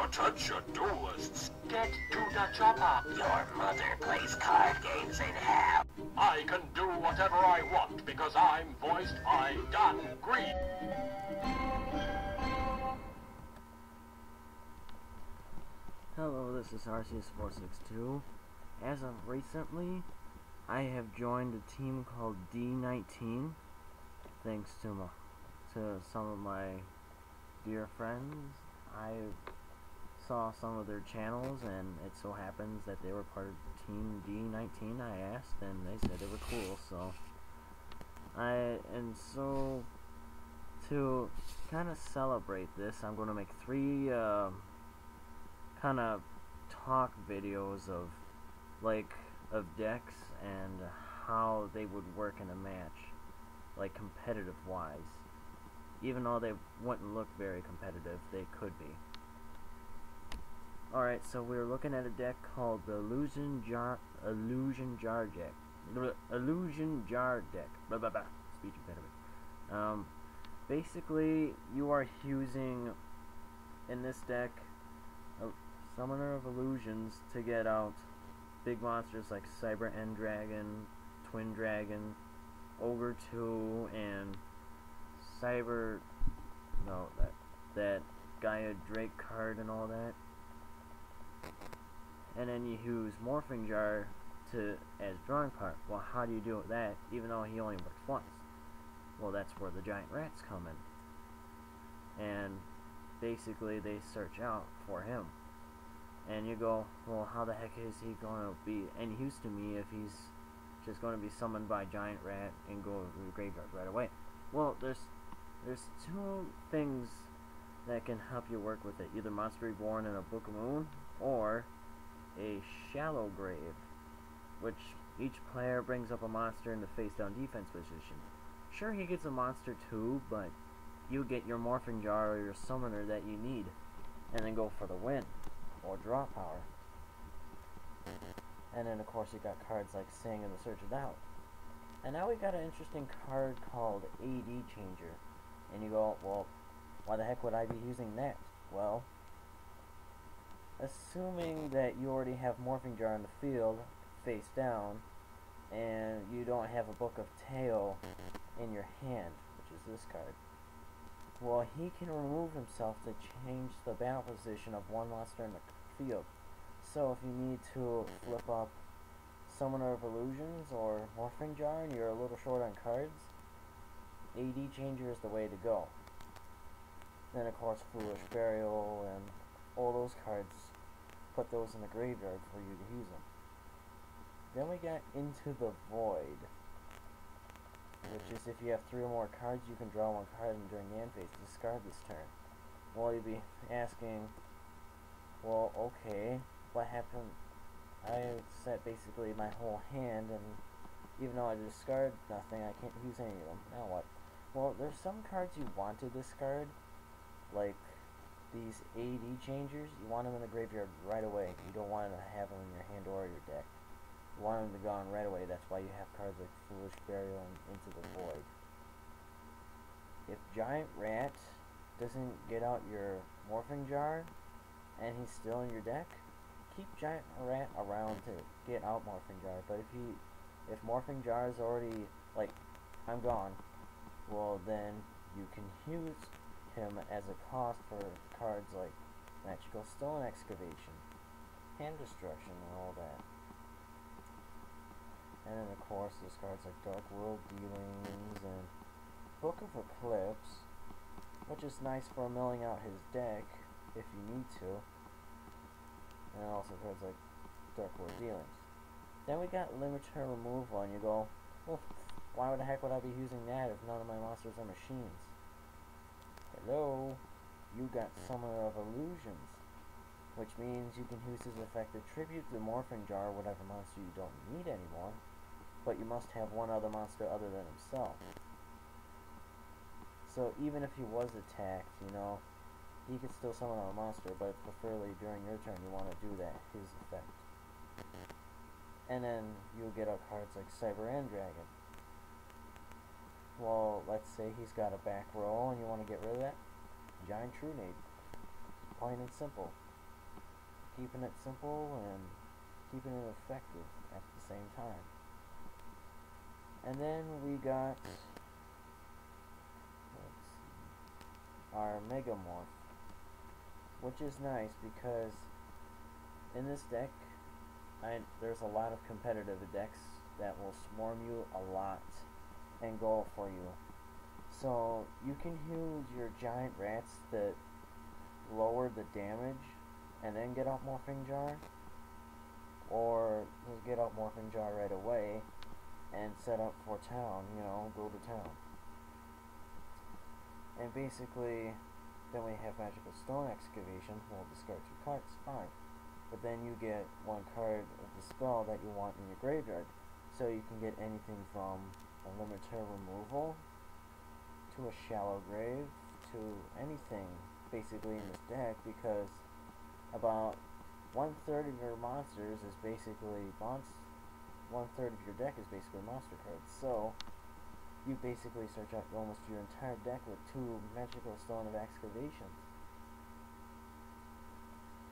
Attention, duelists. Get to the chopper. Your mother plays card games in hell. I can do whatever I want because I'm voiced by Don Green. Hello, this is Arceus462. As of recently, I have joined a team called didnt, thanks to some of my dear friends. I saw some of their channels, and it so happens that they were part of Team D19. I asked, and they said they were cool. So to kind of celebrate this, I'm going to make 3 kind of talk videos of decks and how they would work in a match, like competitive wise. Even though they wouldn't look very competitive, they could be. Alright, so we're looking at a deck called the Illusion Jar deck. Illusion Jar deck. Blah blah blah. Speech impediment. Basically, you are using in this deck a Summoner of Illusions to get out big monsters like Cyber End Dragon, Twin Dragon, Ogre 2, and that Gaia Drake card and all that. And then you use Morphing Jar as drawing card. Well, how do you do that even though he only works once? Well, that's where the giant rats come in. And basically they search out for him. And you go, well, how the heck is he going to be any use to me if he's just going to be summoned by giant rat and go to the graveyard right away? Well, there's 2 things that can help you work with it. Either Monster Reborn in a Book of Moon, or a Shallow Grave, which each player brings up a monster in the face-down defense position. Sure, he gets a monster too, but you get your Morphing Jar or your Summoner that you need, and then go for the win, or draw power. And then of course you got cards like Sing and the Search It Out. And now we got an interesting card called AD Changer. And you go, well, why the heck would I be using that? Well, assuming that you already have Morphing Jar in the field, face down, and you don't have a Book of Tail in your hand, which is this card, well, he can remove himself to change the battle position of one monster in the field. So if you need to flip up Summoner of Illusions or Morphing Jar and you're a little short on cards, AD Changer is the way to go. Then of course Foolish Burial and all those cards, put those in the graveyard for you to use them. Then we got Into the Void, which is if you have 3 or more cards, you can draw 1 card and during the end phase discard this turn. Well, you'd be asking, well, okay, what happened? I set basically my whole hand, and even though I discard nothing, I can't use any of them. Now what? Well, there's some cards you want to discard, like these AD Changers. You want them in the graveyard right away. You don't want to have them in your hand or your deck. You want them to go on right away. That's why you have cards like Foolish Burial and Into the Void. If Giant Rat doesn't get out your Morphing Jar and he's still in your deck, keep Giant Rat around to get out Morphing Jar. But if Morphing Jar is already like, I'm gone, well then you can use him as a cost for cards like Magical Stone Excavation, Hand Destruction, and all that. And then of course there's cards like Dark World Dealings and Book of Eclipse, which is nice for milling out his deck if you need to. And also cards like Dark World Dealings. Then we got Limiter Removal, and you go, well, why the heck would I be using that if none of my monsters are machines? Hello, you got Summoner of Illusions, which means you can use his effect to tribute the Morphing Jar, whatever monster you don't need anymore, but you must have one other monster other than himself. So even if he was attacked, you know, he could still summon a monster, but preferably during your turn you want to do that, his effect. And then you'll get out cards like Cyber End Dragon. Well, let's say he's got a back row and you want to get rid of that. Giant True Nade. Plain and simple. keeping it simple and keeping it effective at the same time. And then we got our Megamorph, which is nice because in this deck there's a lot of competitive decks that will swarm you a lot and go for you. So you can use your giant rats that lower the damage and then get out Morphing Jar, or just get out Morphing Jar right away and set up for town, you know, go to town. And basically, then we have Magical Stone Excavation. We'll discard 2 cards, fine. But then you get 1 card of the spell that you want in your graveyard. So you can get anything from a limiter removal to a shallow grave to anything basically in this deck, because about 1/3 of your monsters is basically 1/3 of your deck is basically monster cards. So you basically search out almost your entire deck with 2 Magical Stone of Excavations.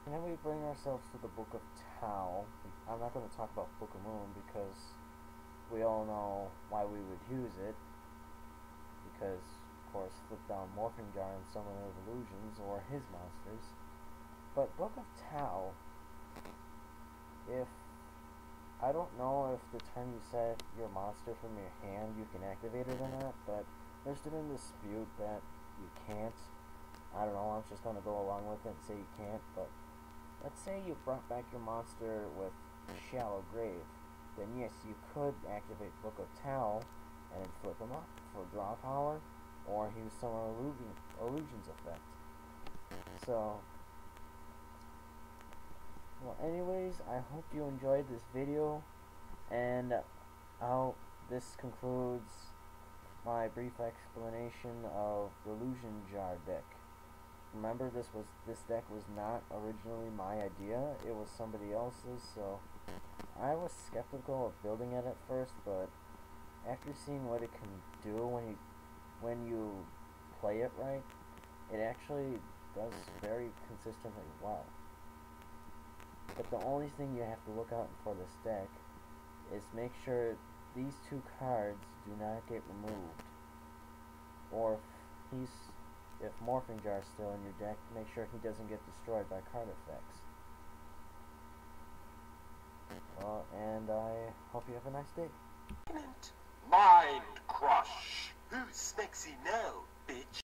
And then we bring ourselves to the Book of Tau. I'm not going to talk about Book of Moon because we all know why we would use it. Because, of course, flip down Morphing Jar and Summon of Illusions or his monsters. But Book of Tau, I don't know if the turn you set your monster from your hand you can activate it or not, but there's been a dispute that you can't. I don't know, I'm just going to go along with it and say you can't, but let's say you brought back your monster with Shallow Grave, then yes, you could activate Book of Tau and then flip him up for draw power, or use some illusions effect. So, well, anyways, I hope you enjoyed this video, and this concludes my brief explanation of the Illusion Jar deck. Remember, this deck was not originally my idea, it was somebody else's, so I was skeptical of building it at first, but after seeing what it can do when you play it right, it actually does very consistently well. But the only thing you have to look out for this deck is make sure these 2 cards do not get removed, or if Morphing Jar is still in your deck, make sure he doesn't get destroyed by card effects. Well, and I hope you have a nice day. Mind Crush. Who's sexy now, bitch?